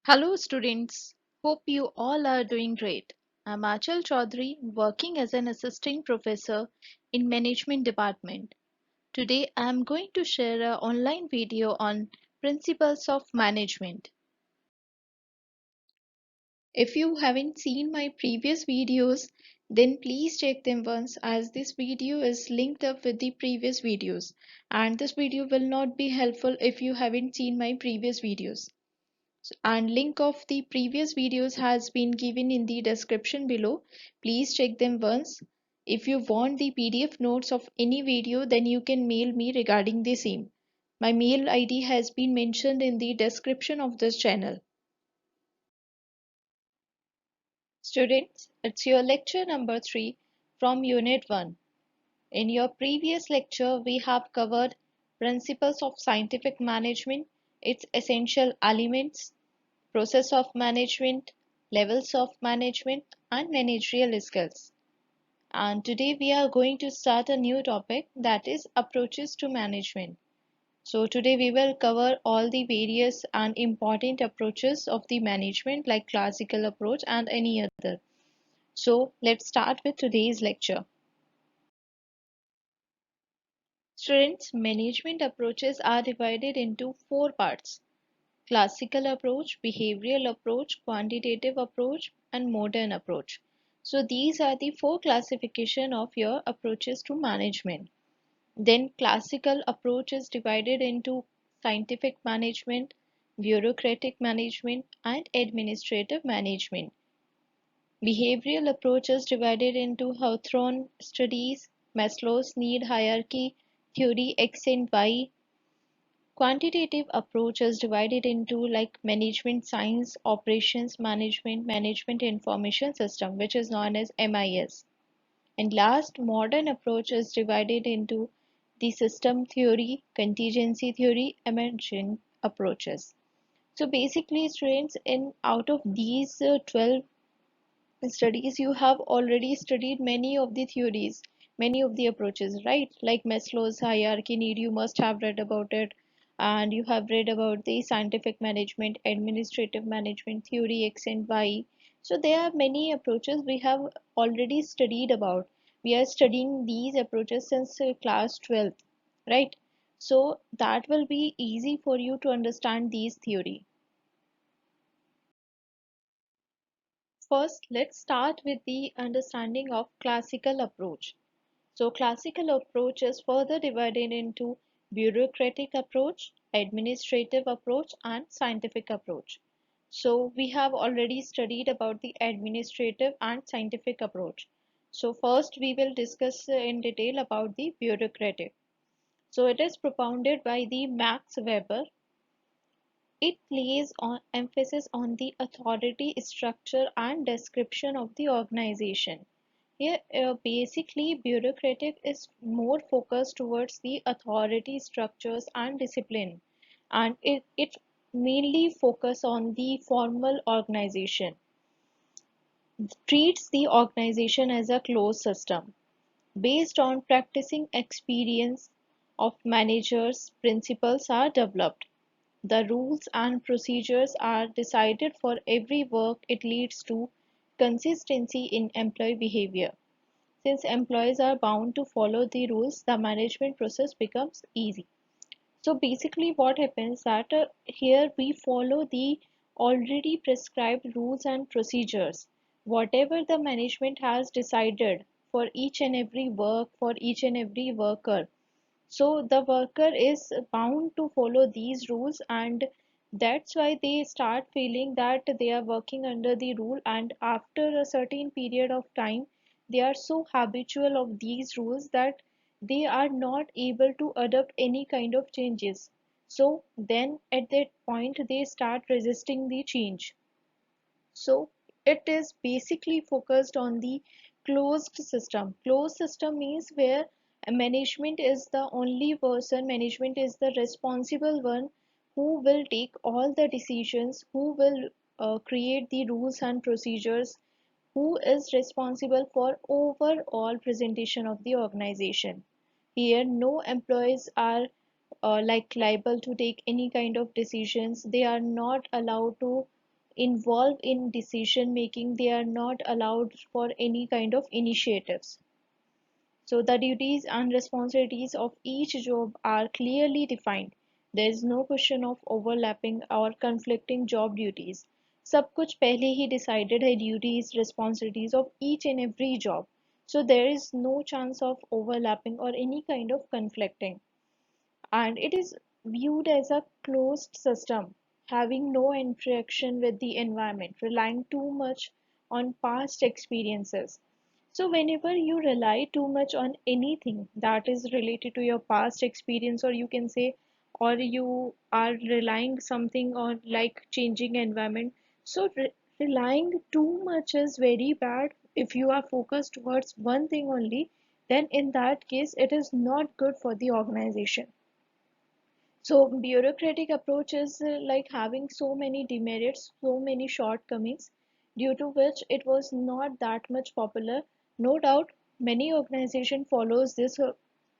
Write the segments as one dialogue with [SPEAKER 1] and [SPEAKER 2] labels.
[SPEAKER 1] Hello students, hope you all are doing great. I'm Achal Chaudhary working as an assistant professor in management department. Today I'm going to share an online video on principles of management. If you haven't seen my previous videos, then please check them once as this video is linked up with the previous videos and this video will not be helpful if you haven't seen my previous videos. And link of the previous videos has been given in the description below. Please check them once. If you want the PDF notes of any video, then you can mail me regarding the same. My mail ID has been mentioned in the description of this channel. Students, it's your lecture number 3 from Unit 1. In your previous lecture, we have covered principles of scientific management, its essential elements, process of management, levels of management, and managerial skills. And today we are going to start a new topic, that is approaches to management. So today we will cover all the various and important approaches of the management like classical approach and any other. So let's start with today's lecture. Students, management approaches are divided into four parts: classical approach, behavioral approach, quantitative approach, and modern approach. So these are the four classification of your approaches to management. Then classical approach is divided into scientific management, bureaucratic management, and administrative management. Behavioral approach is divided into Hawthorne studies, Maslow's need hierarchy, theory X and Y. Quantitative approach is divided into like management science, operations management, management information system, which is known as MIS. And last, modern approach is divided into the system theory, contingency theory, emergent approaches. So basically, students, in out of these 12 studies, you have already studied many of the theories, many of the approaches, right? Like Maslow's hierarchy need, you must have read about it, and you have read about the scientific management, administrative management, theory X and Y. So there are many approaches we have already studied about. We are studying these approaches since class 12th, right? So that will be easy for you to understand these theory. First, let's start with the understanding of classical approach. So classical approach is further divided into bureaucratic approach, administrative approach, and scientific approach. So we have already studied about the administrative and scientific approach. So first we will discuss in detail about the bureaucratic. So it is propounded by the Max Weber. It lays on emphasis on the authority structure and description of the organization. Here, basically, bureaucratic is more focused towards the authority structures and discipline, and it mainly focus on the formal organization, treats the organization as a closed system. Based on practicing experience of managers, principles are developed. The rules and procedures are decided for every work. It leads to consistency in employee behavior. Since employees are bound to follow the rules, the management process becomes easy. So basically what happens that here we follow the already prescribed rules and procedures. Whatever the management has decided for each and every work, for each and every worker, so the worker is bound to follow these rules, and that's why they start feeling that they are working under the rule, and after a certain period of time they are so habitual of these rules that they are not able to adopt any kind of changes. So then at that point they start resisting the change. So it is basically focused on the closed system. Closed system means where management is the only person, management is the responsible one who will take all the decisions, who will create the rules and procedures, who is responsible for overall presentation of the organization. Here, no employees are like liable to take any kind of decisions. They are not allowed to involved in decision making. They are not allowed for any kind of initiatives. So the duties and responsibilities of each job are clearly defined. There is no question of overlapping or conflicting job duties. सब कुछ पहले ही decided है duties, responsibilities of each and every job. So there is no chance of overlapping or any kind of conflicting. And it is viewed as a closed system, having no interaction with the environment, relying too much on past experiences. So, whenever you rely too much on anything that is related to your past experience, or you can say, or you are relying something on like changing environment, so relying too much is very bad. If you are focused towards one thing only, then in that case, it is not good for the organization. So bureaucratic approach is like having so many demerits, so many shortcomings, due to which it was not that much popular. No doubt, many organization follows this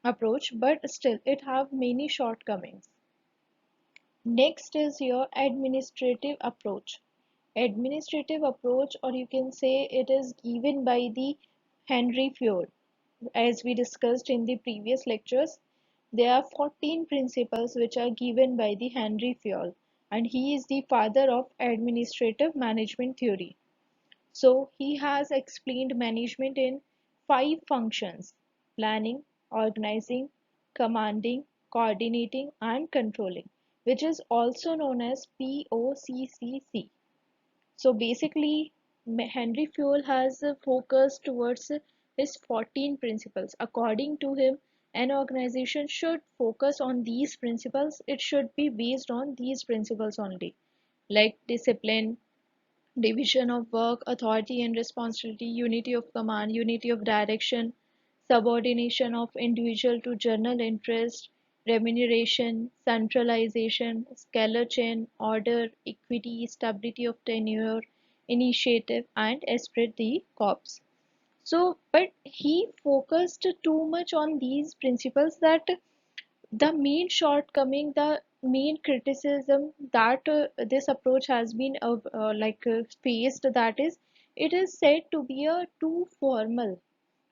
[SPEAKER 1] approach, but still it have many shortcomings. Next is your administrative approach. Administrative approach, or you can say it is given by the Henry Ford. As we discussed in the previous lectures, there are 14 principles which are given by the Henry Fayol, and he is the father of administrative management theory. So he has explained management in five functions: planning, organizing, commanding, coordinating, and controlling, which is also known as POCCC. So basically, Henry Fayol has focused towards his 14 principles. According to him, an organization should focus on these principles. It should be based on these principles only, like discipline, division of work, authority and responsibility, unity of command, unity of direction, subordination of individual to general interest, remuneration, centralization, scalar chain, order, equity, stability of tenure, initiative, and esprit de corps. So, but he focused too much on these principles that the main shortcoming, the main criticism that this approach has been faced, that is, it is said to be a too formal.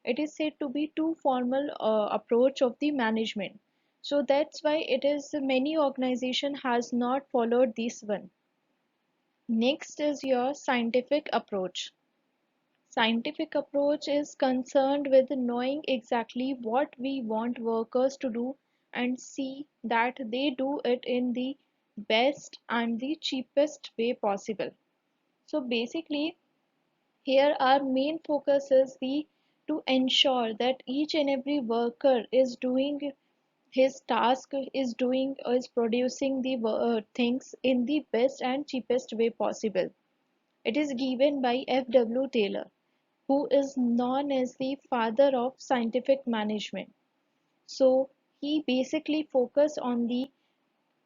[SPEAKER 1] It is said to be too formal approach of the management. So that's why it is many organization has not followed this one. Next is your scientific approach. Scientific approach is concerned with knowing exactly what we want workers to do and see that they do it in the best and the cheapest way possible. So basically, here our main focus is the to ensure that each and every worker is doing his task, is producing the things in the best and cheapest way possible. It is given by F.W. Taylor, who is known as the father of scientific management. So he basically focused on the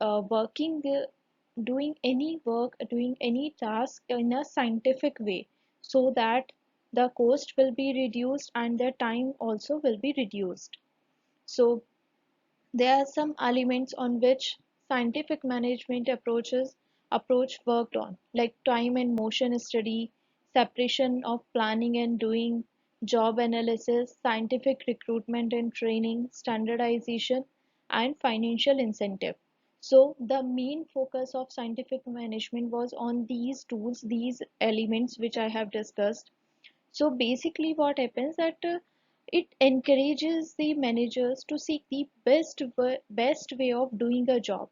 [SPEAKER 1] working the doing any work, doing any task in a scientific way, so that the cost will be reduced and the time also will be reduced. So there are some elements on which scientific management approach worked on, like time and motion study, separation of planning and doing, job analysis, scientific recruitment and training, standardization, and financial incentive. So the main focus of scientific management was on these tools, these elements which I have discussed. So basically what happens that it encourages the managers to seek the best way of doing a job.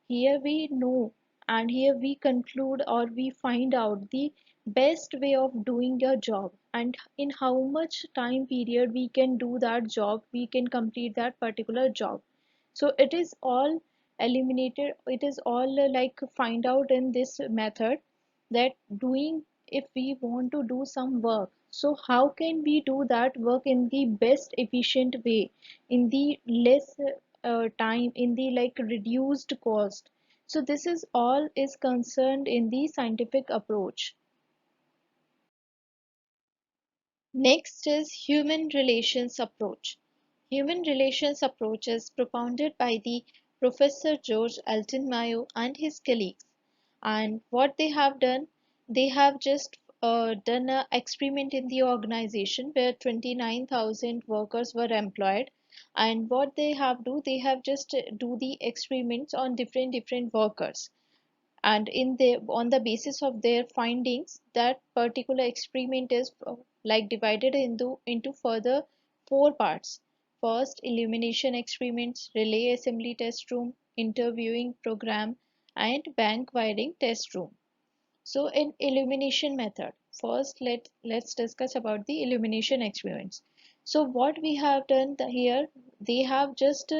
[SPEAKER 1] Here we know, and here we conclude or we find out the best way of doing a job, and in how much time period we can do that job, we can complete that particular job. So it is all eliminated, it is all like find out in this method, that doing, if we want to do some work, so how can we do that work in the best efficient way, in the less time, in the like reduced cost. So this is all is concerned in the scientific approach. Next is human relations approach. Human relations approach is propounded by the Professor George Elton Mayo and his colleagues. And what they have done, They have just done an experiment in the organization where 29,000 workers were employed, and what they have do, they have just do the experiments on different workers, and in the on the basis of their findings, that particular experiment is like divided into further four parts. First, elimination experiments, relay assembly test room, interviewing program, and bank wiring test room. So in elimination method, first let's discuss about the elimination experiments. So what we have done here, they have just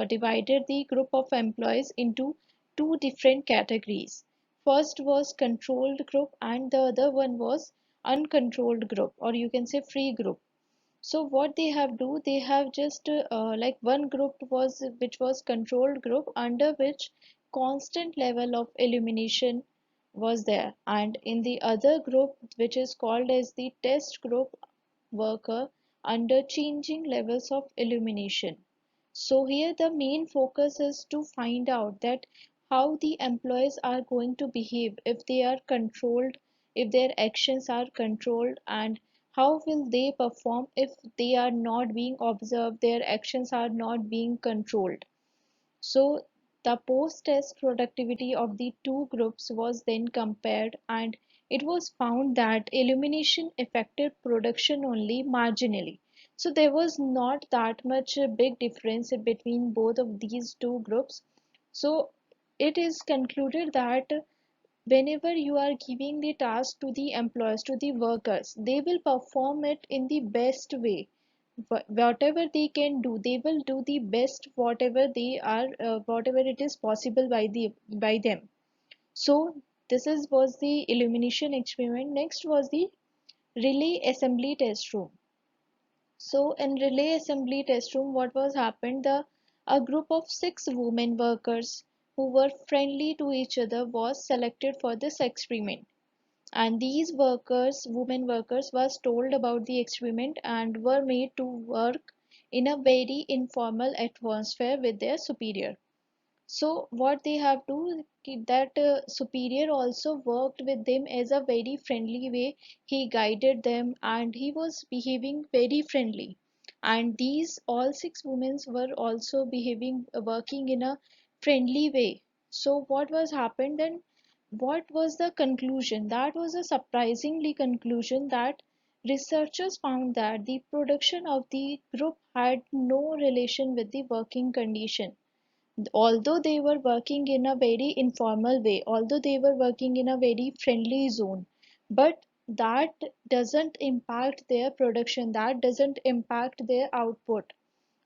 [SPEAKER 1] divided the group of employees into two different categories. First was controlled group and the other one was uncontrolled group, or you can say free group. So what they have do, they have just like one group was which was controlled group, under which constant level of illumination was there, and in the other group which is called as the test group worker, under changing levels of illumination. So here the main focus is to find out that how the employees are going to behave if they are controlled, if their actions are controlled, and how will they perform if they are not being observed, their actions are not being controlled. So the post-test productivity of the two groups was then compared, and it was found that illumination affected production only marginally. So there was not that much a big difference between both of these two groups. So it is concluded that whenever you are giving the task to the employees, to the workers, they will perform it in the best way. Whatever they can do, they will do the best, whatever they are, whatever it is possible by them. So this is was the illumination experiment. Next was the relay assembly test room. So in relay assembly test room, what was happened, the a group of six women workers who were friendly to each other was selected for this experiment, and these workers, women workers, was told about the experiment and were made to work in a very informal atmosphere with their superior. So what they have to, that superior also worked with them as a very friendly way. He guided them and he was behaving very friendly, and these all six women were also behaving, working in a friendly way. So what was happened then, what was the conclusion? That was a surprisingly conclusion that researchers found that the production of the group had no relation with the working condition. Although they were working in a very informal way, although they were working in a very friendly zone, but that doesn't impact their production, that doesn't impact their output.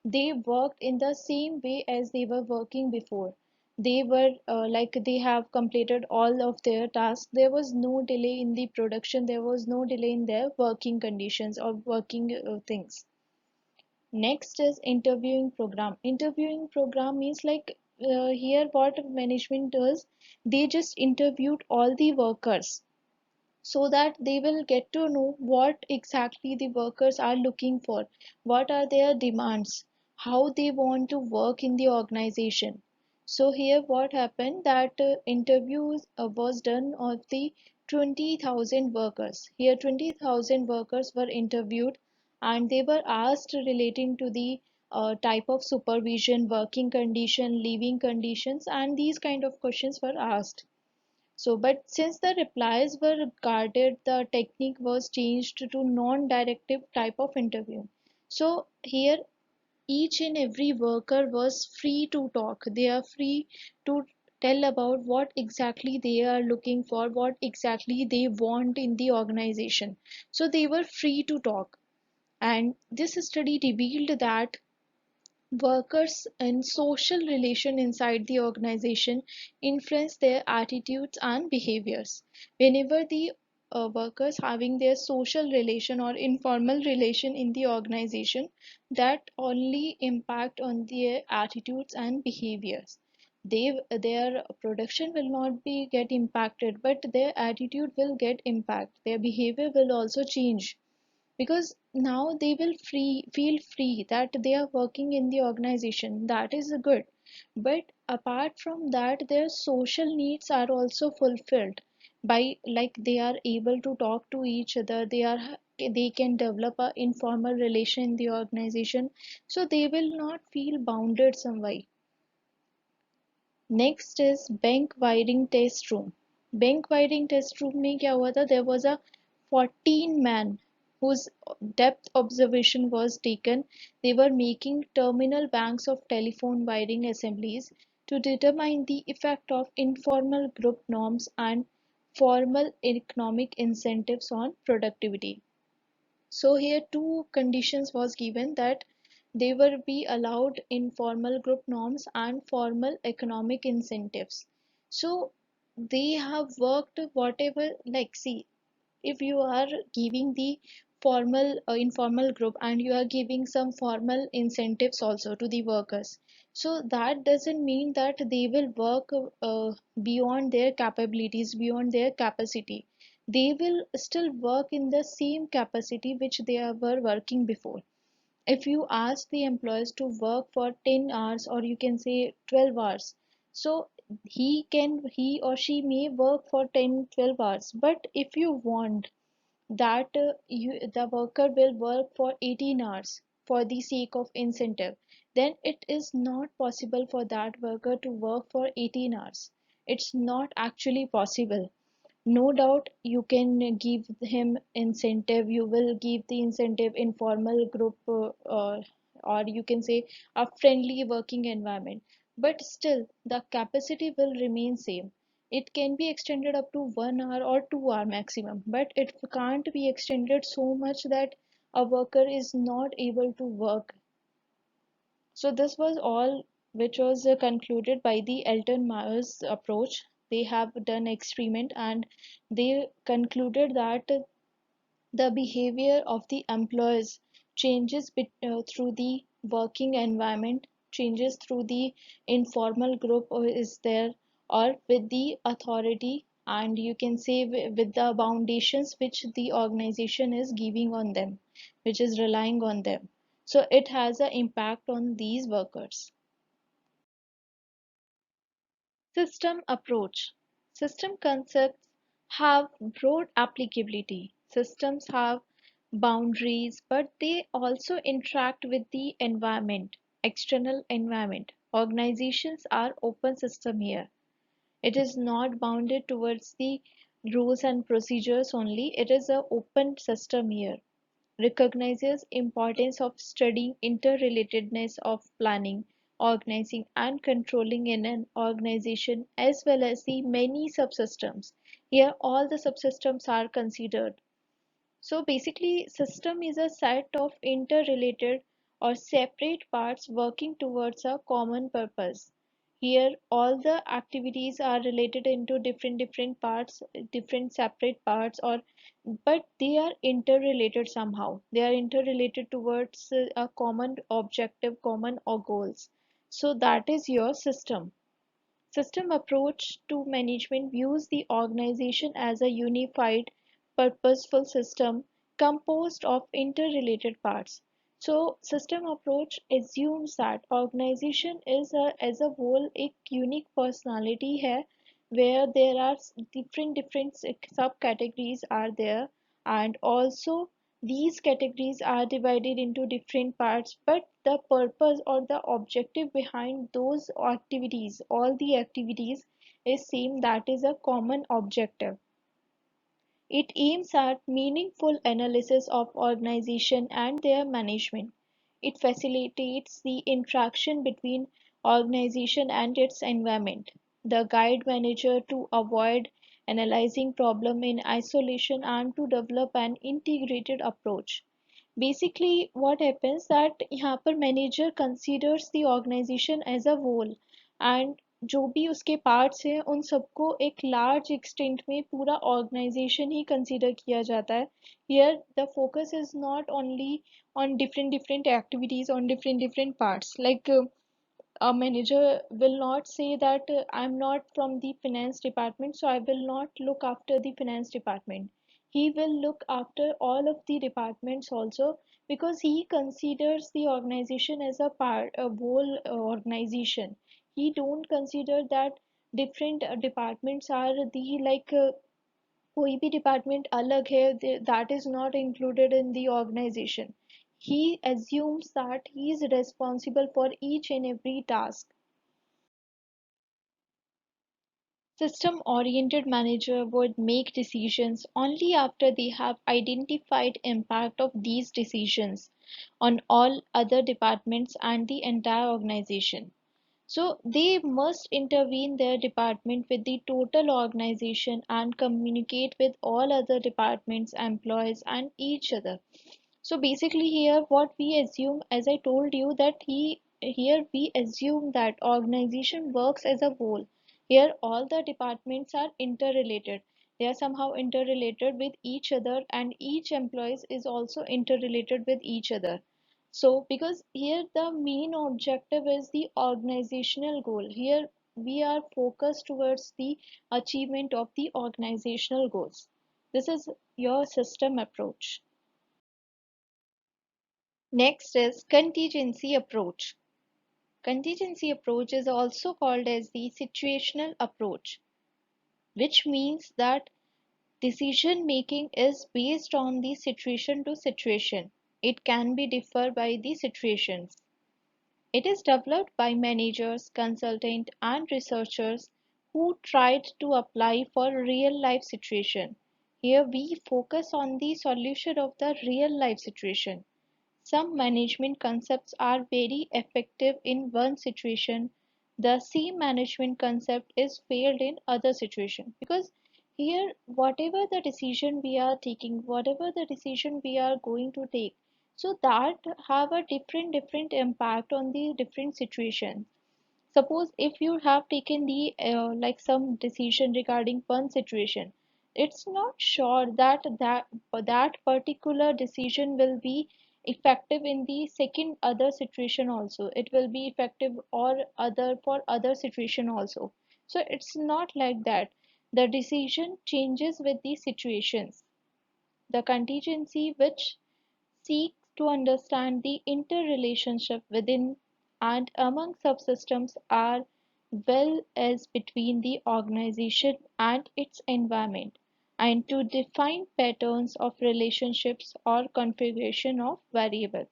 [SPEAKER 1] They worked in the same way as they were working before. They were like they have completed all of their tasks. There was no delay in the production, there was no delay in their working conditions or working things. Next is interviewing program. Interviewing program means like here what management does, they just interviewed all the workers so that they will get to know what exactly the workers are looking for, what are their demands, how they want to work in the organization. So here what happened, that interviews was done of the 20,000 workers. Here 20,000 workers were interviewed and they were asked relating to the type of supervision, working condition, living conditions, and these kind of questions were asked. So, but since the replies were guarded, the technique was changed to non-directive type of interview. So here each and every worker was free to talk. They are free to tell about what exactly they are looking for, what exactly they want in the organization. So they were free to talk. And this study revealed that workers and social relation inside the organization influence their attitudes and behaviors. Whenever the workers having their social relation or informal relation in the organization, that only impact on their attitudes and behaviors. Their production will not be get impacted, but their attitude will get impact, their behavior will also change, because now they will feel free that they are working in the organization. That is good, but apart from that their social needs are also fulfilled. by like they are able to talk to each other, they can develop a informal relation in the organization, so they will not feel bounded some way. Next is bank wiring test room. Bank wiring test room में क्या हुआ था, there was a 14 man whose depth observation was taken. They were making terminal banks of telephone wiring assemblies to determine the effect of informal group norms and formal economic incentives on productivity. So here two conditions was given, that they will be allowed informal group norms and formal economic incentives. So they have worked whatever, like see, if you are giving the formal informal group and you are giving some formal incentives also to the workers, so that doesn't mean that they will work beyond their capabilities, beyond their capacity. They will still work in the same capacity which they were working before. If you ask the employees to work for 10 hours or you can say 12 hours, so he or she may work for 10 12 hours, but if you want that the worker will work for 18 hours for the sake of incentive, then it is not possible for that worker to work for 18 hours. It's not actually possible. No doubt you can give him incentive, you will give the incentive informal group or you can say a friendly working environment, but still the capacity will remain same. It can be extended up to 1 hour or 2 hour maximum, but it can't be extended so much that a worker is not able to work. So this was all which was concluded by the Elton Myers approach. They have done experiment and they concluded that the behavior of the employees changes through the working environment, changes through the informal group or is there, or with the authority, and you can say with the foundations which the organization is giving on them, which is relying on them. So it has an impact on these workers. System approach. System concepts have broad applicability. Systems have boundaries, but they also interact with the environment, external environment. Organizations are open system here. It is not bounded towards the rules and procedures only. It is an open system here, recognizes importance of studying interrelatedness of planning, organizing and controlling in an organization, as well as the many subsystems. Here all the subsystems are considered. So basically, system is a set of interrelated or separate parts working towards a common purpose. Here, all the activities are related into different parts, different separate parts, or but they are interrelated somehow. They are interrelated towards a common objective, common or goals. So that is your system. System approach to management views the organization as a unified, purposeful system composed of interrelated parts. So, system approach assumes that organization is as a whole एक unique personality है, where there are different subcategories are there, and also these categories are divided into different parts, but the purpose or the objective behind those activities, all the activities, is same, that is a common objective. It aims at meaningful analysis of organization and their management. It facilitates the interaction between organization and its environment. The guide manager to avoid analyzing problem in isolation and to develop an integrated approach. Basically what happens that यहाँ पर manager considers the organization as a whole, and जो भी उसके parts हैं उन सबको एक large extent में पूरा ऑर्गेनाइजेशन ही कंसीडर किया जाता है. Here the focus is not only on different activities on different parts, like a manager will not say that I'm not from the finance department, so I will not look after the finance department. He will look after all of the departments also, because he considers the organization as a part, a whole organization. He don't consider that different departments are the like. कोई भी department अलग है, that is not included in the organization. He assumes that he is responsible for each and every task. System oriented manager would make decisions only after they have identified impact of these decisions on all other departments and the entire organization. So they must intervene their department with the total organization and communicate with all other departments, employees, and each other. So basically here what we assume, as I told you, that here we assume that organization works as a whole. Here all the departments are interrelated. They are somehow interrelated with each other, and each employee is also interrelated with each other. So because here the main objective is the organizational goal. Here we are focused towards the achievement of the organizational goals. This is your system approach. Next is contingency approach. Contingency approach is also called as the situational approach, which means that decision making is based on the situation to situation. It can be differ by the situations. It is developed by managers, consultants, and researchers who tried to apply for real life situation. Here we focus on the solution of the real life situation. Some management concepts are very effective in one situation. The same management concept is failed in other situation, because here whatever the decision we are taking, whatever the decision we are going to take, so that have a different impact on the different situations. Suppose if you have taken the like some decision regarding one situation, it's not sure that particular decision will be effective in the second other situation also. It will be effective or other for other situation also. So it's not like that. The decision changes with the situations. The contingency which seeks to understand the interrelationship within and among subsystems are well as between the organization and its environment, and to define patterns of relationships or configuration of variable.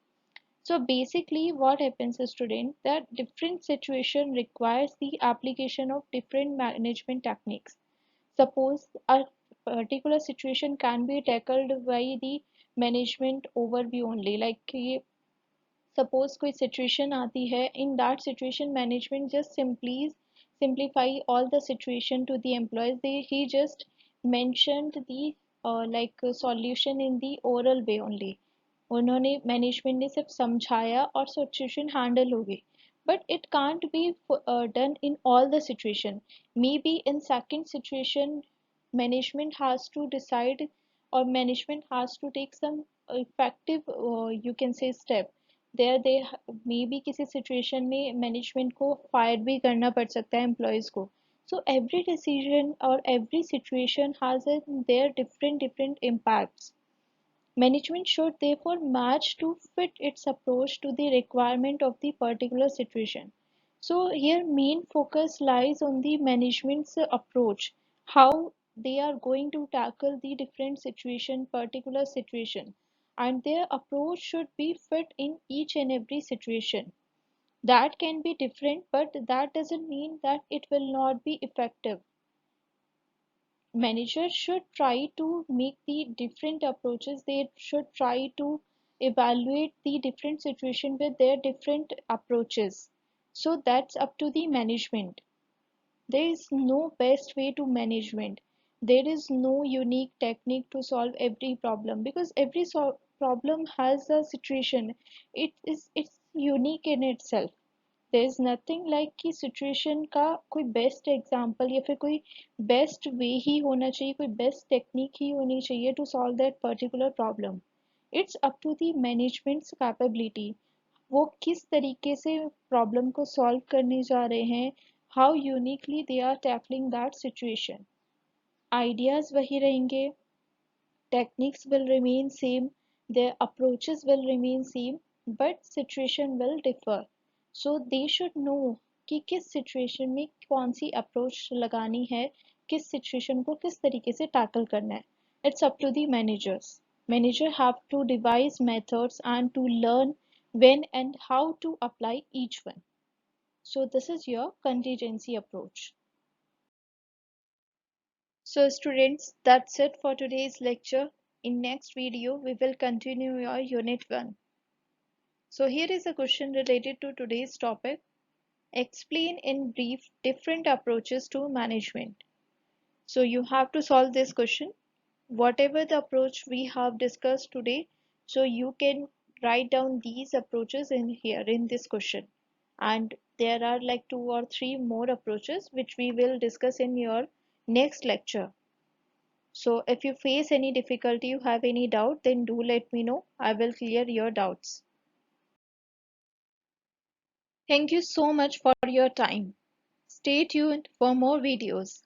[SPEAKER 1] So basically what happens is, student, that different situation requires the application of different management techniques. Suppose a particular situation can be tackled by the management overview only, like suppose कोई situation आती है, in that situation management just simply simplify all the situation to the employees. He just mentioned the like solution in the oral way only. उन्होंने management ने सिर्फ समझाया और situation handle हो गई. But it can't be done in all the situation. Maybe in second situation management has to decide, or management has to take some effective you can say step. There they may be किसी situation में management को fire भी करना पड़ सकता है employees को. So every decision और every situation has their different impacts. Management should therefore match to fit its approach to the requirement of the particular situation. So here main focus lies on the management's approach, how they are going to tackle the different situation, particular situation, and their approach should be fit in each and every situation. That can be different, but that doesn't mean that it will not be effective. Managers should try to make the different approaches. They should try to evaluate the different situation with their different approaches. So that's up to the management. There is no best way to management. There is no unique technique to solve every problem, because every problem has a situation. It's unique in itself. There is nothing like कि सिचुएशन का कोई best example या फिर कोई best way ही होना चाहिए, कोई बेस्ट टेक्निक ही होनी चाहिए to solve that particular problem. It's up to the management's capability. वो किस तरीके से प्रॉब्लम को सॉल्व करने जा रहे हैं, how uniquely they are tackling that situation. Ideas वही रहेंगे, techniques will remain same, their approaches will remain same, but situation will differ. So they should know कि किस situation में कौन सी approach लगानी है, किस सिचुएशन को किस तरीके से टैकल करना है. It's up to the managers. Manager have to devise methods and to learn when and how to apply each one. So this is your contingency approach. So students, that's it for today's lecture. In next video, we will continue your unit 1. So here is a question related to today's topic. Explain in brief different approaches to management. So you have to solve this question. Whatever the approach we have discussed today, so you can write down these approaches in here in this question. And there are like 2 or 3 more approaches which we will discuss in your next lecture. So if you face any difficulty, you have any doubt, then do let me know. I will clear your doubts. Thank you so much for your time. Stay tuned for more videos.